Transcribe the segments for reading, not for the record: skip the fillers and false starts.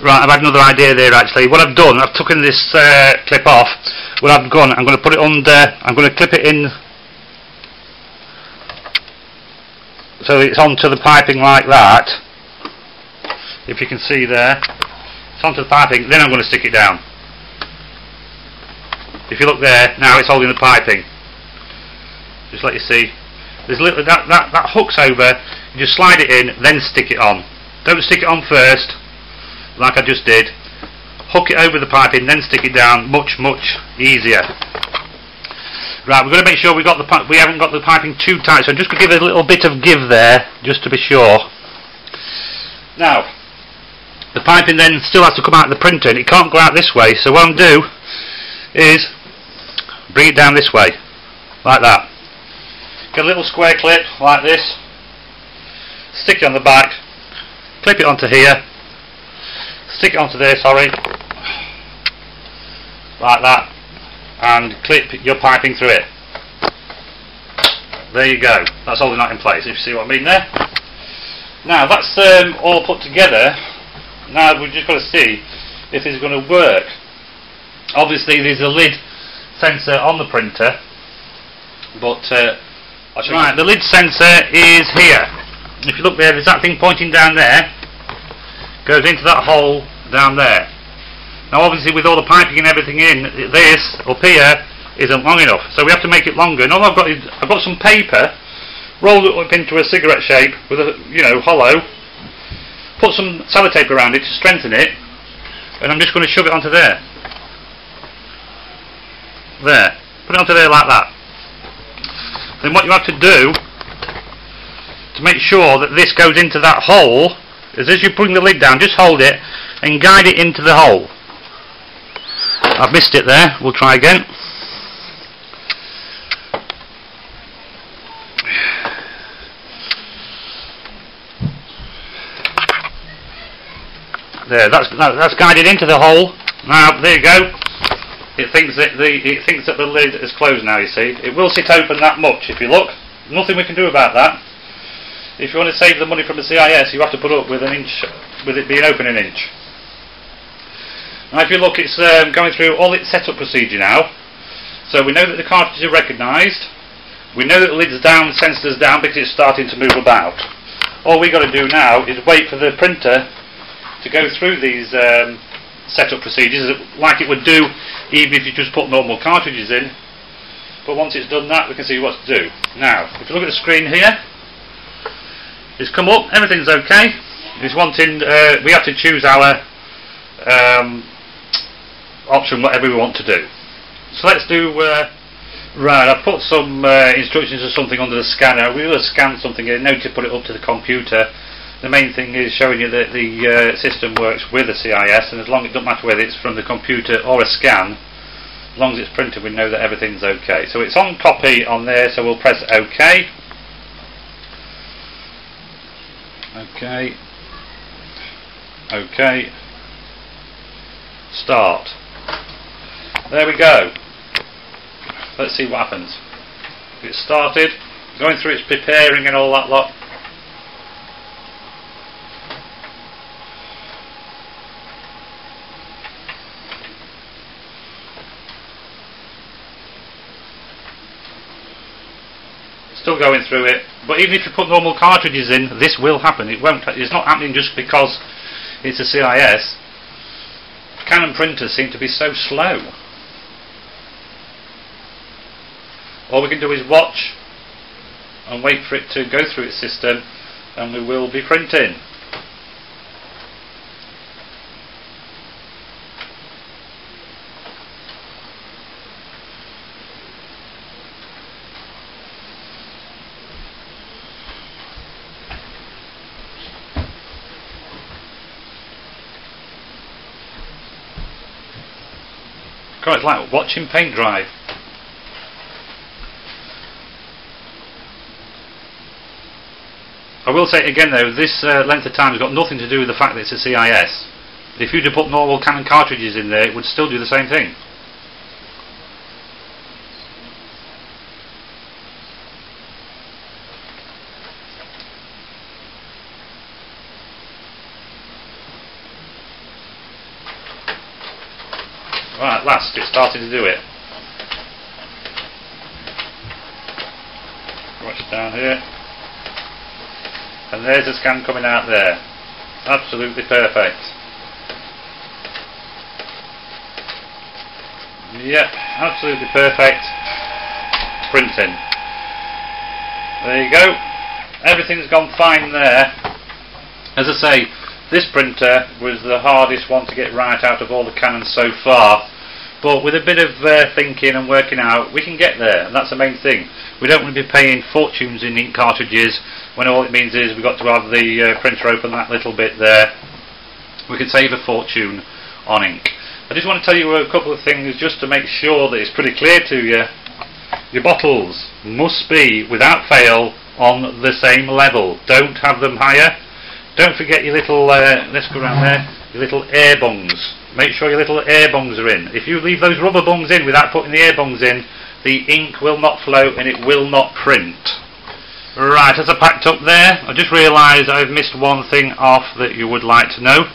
Right, I've had another idea there actually. What I've done, I've taken this clip off. What I've done, I'm going to put it under, I'm going to clip it in so it's onto the piping like that. If you can see there, it's onto the piping, then I'm going to stick it down. If you look there, now it's holding the piping. Just let you see. There's a little, that hooks over, you just slide it in, then stick it on. Don't stick it on first, like I just did. Hook it over the piping, then stick it down. Much easier. Right, we're going to make sure we haven't got the piping too tight, so I'm just going to give it a little bit of give there, just to be sure. Now, the piping then still has to come out of the printer, and it can't go out this way, so what I'm going to do is bring it down this way, like that. Get a little square clip, like this, stick it on the back, clip it onto here, stick it onto there, sorry, like that, and clip your piping through it. There you go, that's holding that in place, if you see what I mean there. Now that's all put together. Now we've just got to see if this is going to work. Obviously there's a lid sensor on the printer, but right, the lid sensor is here. If you look there, there's that thing pointing down there, goes into that hole down there. Now obviously with all the piping and everything in, this up here isn't long enough, so we have to make it longer. And all I've got is, I've got some paper, rolled it up into a cigarette shape with a, you know, hollow, put some sellotape around it to strengthen it, and I'm just going to shove it onto there. There, put it onto there like that. Then what you have to do to make sure that this goes into that hole is, as you bring the lid down, just hold it and guide it into the hole. I've missed it there, we'll try again. There, that's guided into the hole. Now there you go. It thinks that the lid is closed now, you see. It will sit open that much if you look. Nothing we can do about that. If you want to save the money from the CIS, you have to put up with an inch, with it being open an inch. Now if you look, it's going through all its setup procedure now. So we know that the cartridges are recognised. We know that the lid's down, the sensor's down because it's starting to move about. All we've got to do now is wait for the printer to go through these setup procedures like it would do even if you just put normal cartridges in. But once it's done that, we can see what to do. Now, if you look at the screen here, it's come up, everything's okay. It's wanting, we have to choose our option, whatever we want to do. So let's do, right, I've put some instructions or something under the scanner. We will scan something here, now to put it up to the computer. The main thing is showing you that the system works with a CIS, and as long as it doesn't matter whether it's from the computer or a scan, as long as it's printed, we know that everything's okay. So it's on copy on there, so we'll press OK. OK. OK. Start. There we go. Let's see what happens. It's started, going through its preparing and all that lot. Still going through it, but even if you put normal cartridges in, this will happen. It won't. It's not happening just because it's a CIS. Canon printers seem to be so slow. All we can do is watch and wait for it to go through its system, and we will be printing. God, it's like watching paint dry. I will say again though, this length of time has got nothing to do with the fact that it's a CIS. If you'd have put normal Canon cartridges in there, it would still do the same thing. Right, at last it's starting to do it. Watch down here. And there's the scan coming out there. Absolutely perfect. Yep, absolutely perfect. Printing. There you go. Everything's gone fine there. As I say, this printer was the hardest one to get right out of all the Canons so far, but with a bit of thinking and working out, we can get there, and that's the main thing. We don't want to be paying fortunes in ink cartridges when all it means is we've got to have the printer open that little bit there. We can save a fortune on ink. I just want to tell you a couple of things just to make sure that it's pretty clear to you. Your bottles must be, without fail, on the same level. Don't have them higher. Don't forget your little, let's go around there, your little air bungs. Make sure your little air bungs are in. If you leave those rubber bungs in without putting the air bungs in, the ink will not flow and it will not print. Right, as I packed up there, I just realised I've missed one thing off that you would like to know.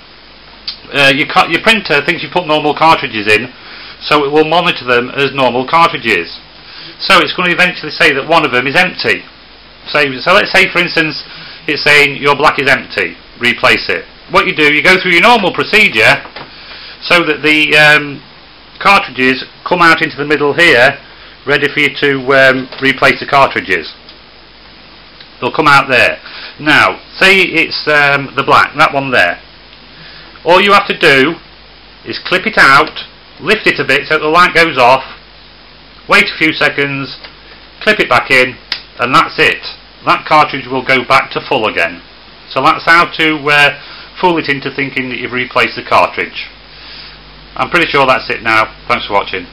Your printer thinks you put normal cartridges in, so it will monitor them as normal cartridges. So it's going to eventually say that one of them is empty. So let's say, for instance, it's saying your black is empty, replace it. What you do, you go through your normal procedure so that the cartridges come out into the middle here, ready for you to replace the cartridges. They'll come out there. Now, say it's the black, that one there. All you have to do is clip it out, lift it a bit so the light goes off, wait a few seconds, clip it back in, and that's it. That cartridge will go back to full again. So that's how to fool it into thinking that you've replaced the cartridge. I'm pretty sure that's it now. Thanks for watching.